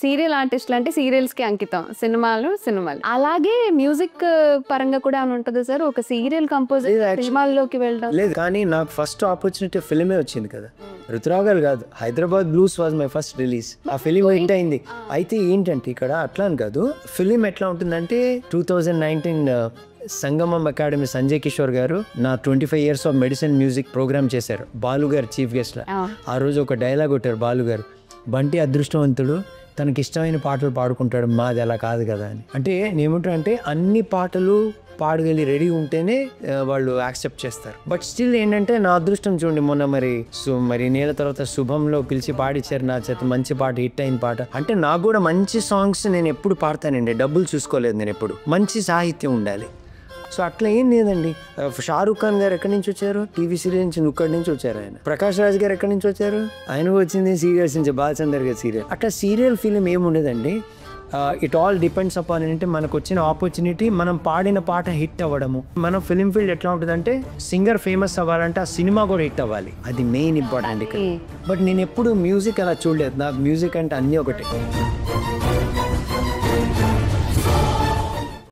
Serial ఆర్టిస్టులు అంటే సీరియల్స్కి అంకితం, సినిమాలు. అలాగే మ్యూజిక్ పరంగా కూడా అని ఉంటుంది సార్, ఒక సీరియల్ కంపోజర్ సినిమాల్లోకి వెళ్ళడం? లేదు, కానీ నాకు ఫస్ట్ ఆపర్చునిటీ ఫిల్మే వచ్చింది కదా, ఋతురావు గారు కాదు, Hyderabad blues was my first release. ఆ ఫిలిం హిట్ అయింది. అయితే ఏంటంటే ఇక్కడ అట్లా అని కాదు, ఫిలిం ఎట్లా ఉంటుందంటే 2019 సంగమం అకాడమీ సంజయ్ కిషోర్ గారు నా 25 years of medicine music program చేశారు, బాలు గారు చీఫ్ గెస్ట్. ఆ రోజు ఒక డైలాగ్ కొట్టారు బాలు గారు, బంటి అదృష్టవంతుడు, తనకి ఇష్టమైన పాటలు పాడుకుంటాడు, మాది అలా కాదు కదా అని. అంటే నేనేమంటానంటే అన్ని పాటలు పాడగలి రెడీ ఉంటేనే వాళ్ళు యాక్సెప్ట్ చేస్తారు. బట్ స్టిల్ ఏంటంటే నా అదృష్టం చూడండి, మొన్న మరి నేల తర్వాత శుభంలో పిలిచి పాడిచ్చారు నా చేత, మంచి పాట, హిట్ అయిన పాట. అంటే నాకు కూడా మంచి సాంగ్స్ నేను ఎప్పుడు పాడతానండి, డబ్బులు చూసుకోలేదు నేను ఎప్పుడు, మంచి సాహిత్యం ఉండాలి. సో అట్లా ఏం లేదండి. షారూక్ ఖాన్ గారు ఎక్కడి నుంచి వచ్చారు, టీవీ సీరియల్ నుంచి, ఇక్కడి నుంచి వచ్చారు. ఆయన ప్రకాష్ రాజ్ గారు ఎక్కడి నుంచి వచ్చారు, ఆయన వచ్చింది సీరియల్స్ నుంచి, బాలచందర్ గారి సీరియల్. అట్లా సీరియల్ ఫిలిం ఏముండదండి. ఇట్ ఆల్ డిపెండ్స్ అపాన్ ఏంటంటే మనకు వచ్చిన ఆపర్చునిటీ, మనం పాడిన పాట హిట్ అవ్వడము. మనం ఫిలిం ఫీల్డ్ ఎట్లా ఉంటుందంటే సింగర్ ఫేమస్ అవ్వాలంటే ఆ సినిమా కూడా హిట్ అవ్వాలి, అది మెయిన్ ఇంపార్టెంట్ ఇక్కడ. బట్ నేను ఎప్పుడు మ్యూజిక్ అలా చూడలేదు, నాకు మ్యూజిక్ అంటే అన్నీ ఒకటి.